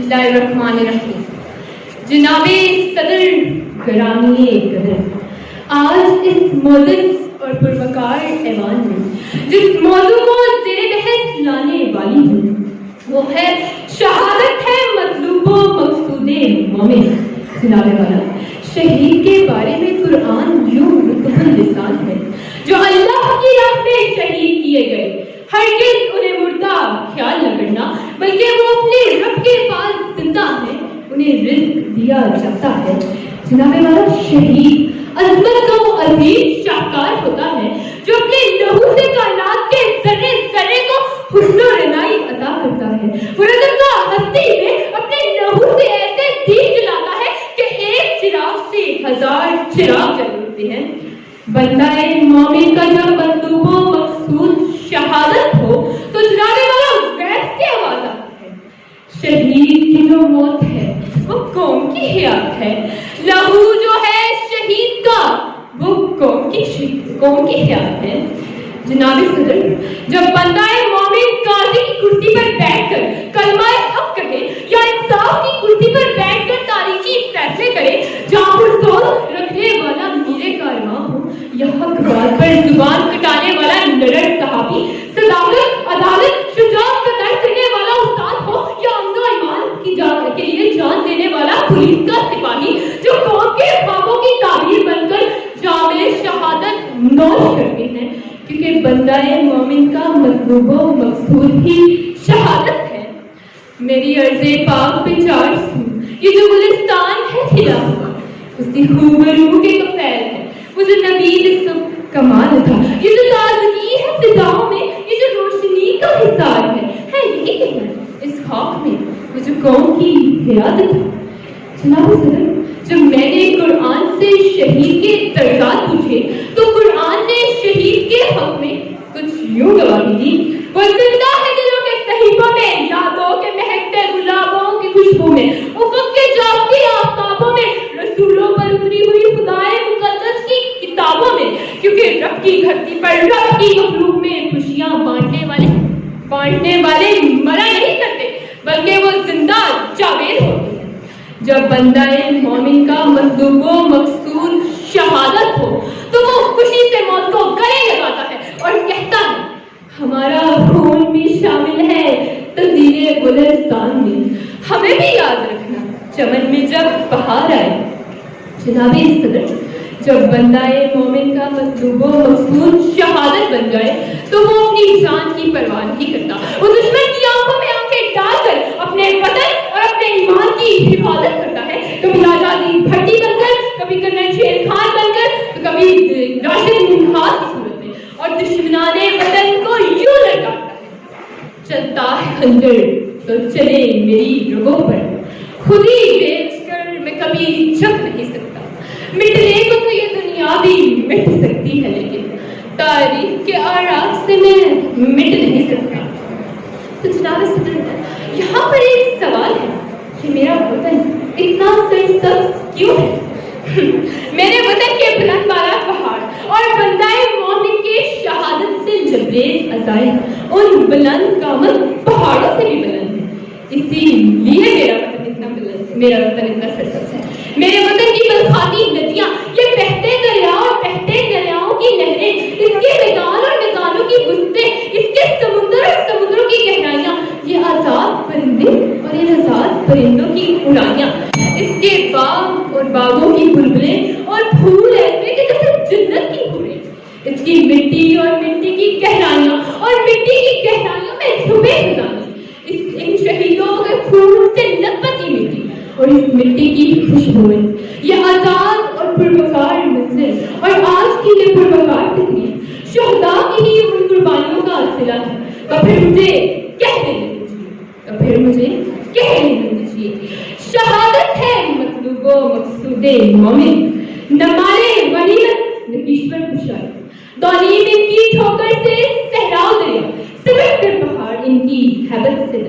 اللہ الرحمن الرحیم۔ جناب صدر گرامی قدر، آج اس مولد اور پروقار ایوان میں جس موضوع کو زیر بحث لانے والی ہوں وہ ہے شہادت ہے مطلوب و مقصود مومن۔ جناب والا، شہید کے بارے میں قرآن یوں مطلب لسان ہے، جو اللہ کی راہ میں شہید کیے گئے ہرگز انہیں مردہ خیال نہ کرنا، بلکہ وہ اپنے رب کے پاس زندہ ہیں، انہیں رزق دیا جاتا ہے۔ جناب والا، شہید عظمت کا وہ عظیم شاہکار ہوتا ہے جو اپنے لہو سے کائنات کے ذرے ذرے کو حسن و رنائی عطا کرتا ہے۔ وہ رزق کا ہستی میں اپنے لہو سے ایسے دیپ جلاتا ہے کہ ایک چراغ سے 1000 چراغ جل اٹھتے ہیں۔ بندہ مومن کا جب مطلوب و مقصود شہادت ہو تو جناب والا ویس کی آواز آتی ہے۔ شہید کی جو موت ہے وہ قوم کی حیات ہے، لہو جو ہے شہید کا وہ قوم کی حیات ہے۔ جناب صدر، جب بندہ مومن قاضی کی کرسی پر بیٹھ کر کلمہ حق کہے یا انصاف کی کرسی پر بیٹھ کر تاریخی فیصلے کرے، جہاں پر زور رکھنے والا میرے کارواں ہو یا حق بات پر زبان کٹانے والا نڈر صحابی، صداقت عدالت شجاعت کا درس کرنے والا استاد ہو یا امن و ایمان کی جان کے لیے جان دینے والا پولیس کا سپاہی، جو قوم کے خوابوں کی تعبیر بن کر جام شہادت نوش کرتے ہیں، کیونکہ بندہ مومن کا مطلوب و مقصود ہی شہادت ہے۔ میری عرض پاک پہ چار سو یہ جو گلستان ہے کھلا ہوا، اس کی خوبرو کے کفیل ہے، وہ جو نبیل سب کمال تھا، یہ جو تازگی ہے فضاؤں میں، یہ جو روشنی کا حصار ہے یہی کہنا اس خاک میں وہ جو قوم کی حیات تھا۔ جناب صدر، جب میں نے قرآن سے شہید کے درجات پوچھے تو قرآن نے شہید کے حق میں کچھ یوں گواہی دی، وہ زندہ ہے دلوں کے صحیفوں میں، یادوں کے مہکتے گلابوں کی خوشبو میں، افق کے جاگتے آفتابوں میں، رسولوں پر اتری ہوئی خدائے مقدس کی کتابوں میں، کیونکہ رب کی دھرتی پر رب کی مخلوق میں خوشیاں بانٹنے والے مرا نہیں کرتے بلکہ وہ زندہ جاوید ہوتے ہیں۔ جب بندہ مومن کا مطلوب و مقصود شہادت ہو تو وہ خوشی سے موت کو گلے لگاتا ہے اور کہتا ہے ہمارا خون بھی شامل ہے تزیل گلستان میں، ہمیں بھی یاد رکھنا چمن میں جب بہار آئے۔ جناب صدر، جب بندہ مومن کا مطلوب و مقصود شہادت بن جائے تو وہ اپنی جان کی پرواہ نہیں کرتا، وہ دشمن کی آنکھوں میں آنکھیں ڈال کر اپنے وطن اور اپنے ایمان کی حفاظت کرتا ہے، کبھی آزادی بھٹی بن کر، کبھی کرنل شیر خان بن کر، تو کبھی راشد منہاس کی صورت میں، اور دشمنان وطن کو یوں لڑکاتا ہے چلتا ہے خنجر تو چلے میری رگوں پر، خود ہی بیچ کر میں کبھی جھک نہیں سکتا، مٹنے کو تو یہ دنیا بھی مٹ سکتی ہے لیکن تاریخ کے آراف سے میں مٹ نہیں سکتا۔ تو جناب صدر، یہاں پر ایک سوال ہے کہ میرا وطن اتنا سرسبز کیوں ہے؟ میرے وطن کے بلند بالا پہاڑ اور بندہ مومن کے شہادت سے لبریز عزائم ان بلند قامت پہاڑوں سے بھی بلند ہے، اسی لیے میرا وطن اتنا سرسبز ہے۔ میرے وطن کی بلخاتی ندیاں، یہ بہتے دریا اور بہتے دریاؤں کی نہریں، اس کے میدان اور میدانوں کی وسطیں، اس کے سمندر اور سمندروں کی گہرائیاں، یہ آزاد پرندے اور ان آزاد پرندوں کی اڑائیاں، اس کے باغ اور باغوں کی بلبلیں اور پھول ایسے کہ جیسے جنت کی پھولیں، اس کی مٹی اور مٹی کی گہرائیاں اور مٹی کی گہرائیوں میں چھپے خزانے، ان شہیدوں کے خون سے لپٹی مٹی اور اس مٹی کی خوشبوئیں، یہ آزاد اور پروقار منظر اور آج کی یہ پروقار تقریب شہداء کی ہی ان قربانیوں کا صلہ ہے۔ تو پھر مجھے کہہ لینے دیجیے شہادت ہے مطلوب و مقصود مومن، نہ مالے غنیمت نہ کشور خوشحالی، دونیم ان کی ٹھوکر سے صحرا دریا، سمٹ کر پہاڑ ان کی ہیبت سے